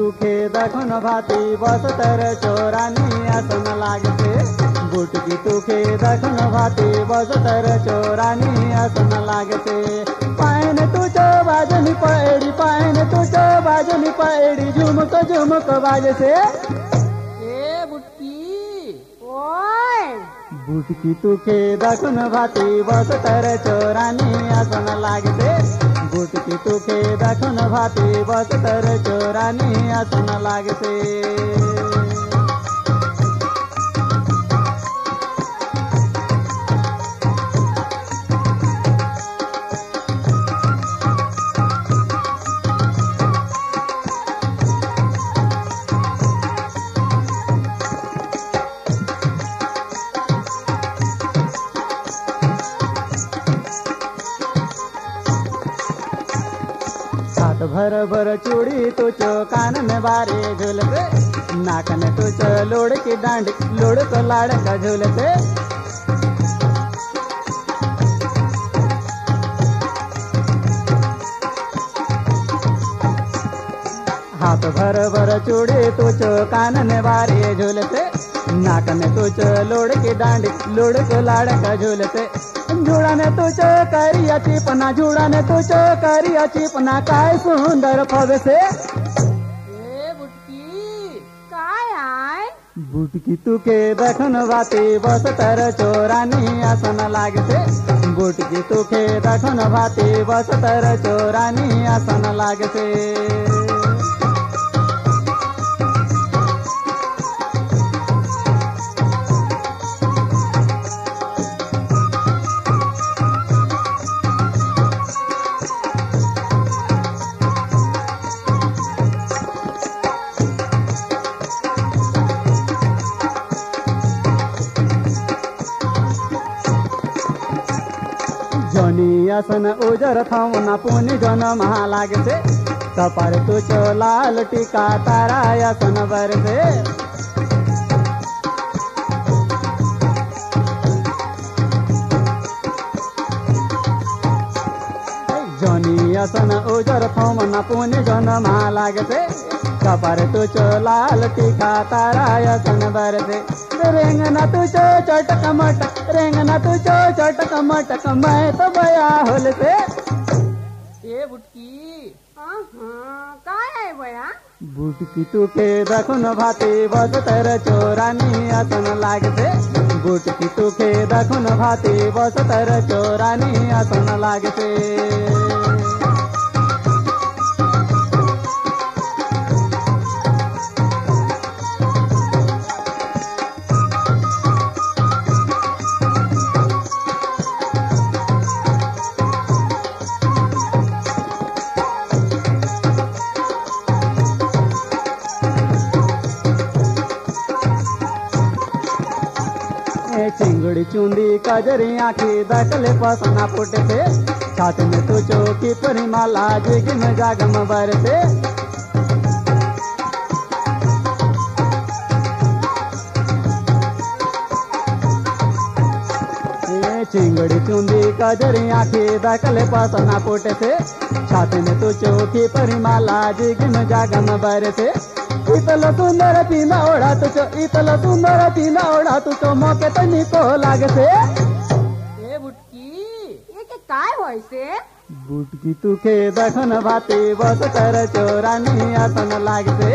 तुखे दखन भाती बस तर चोरानी आसन लागते। बुटकी तुखे दखन भाती बस तर चोरानी आसन लागते। पायन तुझ बाजनी पैडी पायन तुझ बाजनी पैडी झुमक झुमक बाजसे। ए बुटकी ओय बुटकी तुखे दखन भाती बस तर चोरानी आसन लागते। बुटकी तुखे दखन भाती बस तर चोरानी आसन लागते। हाथ भर भर चूड़ी तुझो कान में बारे झूलते। नाक में तुझो लोड़ की डांडी लोड़ को लाड़ का झूलते। हाथ भर भर चूड़ी तुझो कान में बारे झूलते। नाक में तुझो लोड़ की डांडी लोड़ को लाड़ का झूलते। झुड़ाने तुझो करिया चिपना झुड़ाने तुझो करिया चिपना काय सुंदर फवसे। ए बुटकी काय आय बुटकी तुके दखन भाती बस तर चोरानी आसन लागते। बुटकी तुके दखन भाती बस तर चोरानी आसन लागते। जनी आसन उजर थाउना पुनि जन महा लागसे। कपार तुझो लाल टीका तारा आसन बरसे। जनी आसन उजर थाउना पुनि जन महा लागसे। कपार तुझो लाल टीका तारा आसन बरसे। रेंगना तुझो चटक मटक रेंगना तुझो चटक मटक मैं तो बया होल से। ए बुटकी काय आहे बया बुटकी तुके दखन भाती बस तर चोरानी आसन लागते। बुटकी तुके दखन भाती बस तर चोरानी आसन लागते। चिंगड़ी चुंदी कजरी आखी दकले पसना फुटते। छात में तुझो की परिमाला जिगिम जागम बरसे। चिंगड़ी चुंदी कजरी आखी दकले पसना फुटते। छात में तुझो की परिमाला जिगिम जागम बरसे। इतल सुंदर तीना ओढ़ा तुझो इतल सुंदर तीना ओढ़ा तुझो मौके तो निको लागसे। ए बुटकी ये के काय होय से बुटकी तुखे दखन भाती बस तर चोरानी आसन लागते।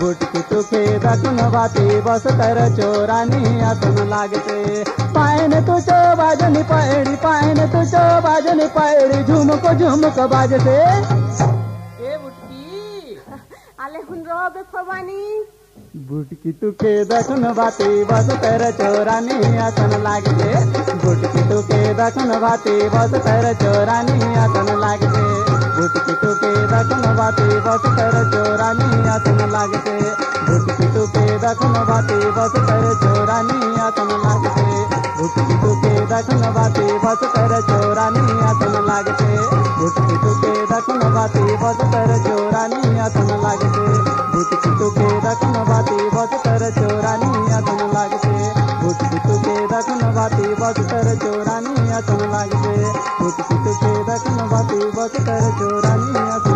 बुटकी तुखे दखन भाती बस तर चोरानी आसन लागते। पायन तुझो बाजनी पैडी पायन तुझो बाजनी पैडी झुमको झुमको बाजसे। ए बुटकी आले हुन रोबे फवानी बुटकी तुके दखन भाती बस तर चोरानी आसन लागते। बुटकी तुके दखन भाती बस तर चोरानी आसन लागते। बुटकी तुके दखन भाती बस तर चोरानी आसन लागते। बुटकी तुके दखन भाती बस तर चोरानी आसन लागते। बुटकी तुके दखन भाती बस तर चोरानी आसन लागते। बुटकी तुके दखन भाती बस तर चोरानी आसन लागते। बुटकी तुके दखन भाती बस तर चोरानी आसन लागते। बुटकी तुके दखन भाती बस तर चोरानी आसन लागते। बुटकी तुके दखन भाती बस तर चोरानी आसन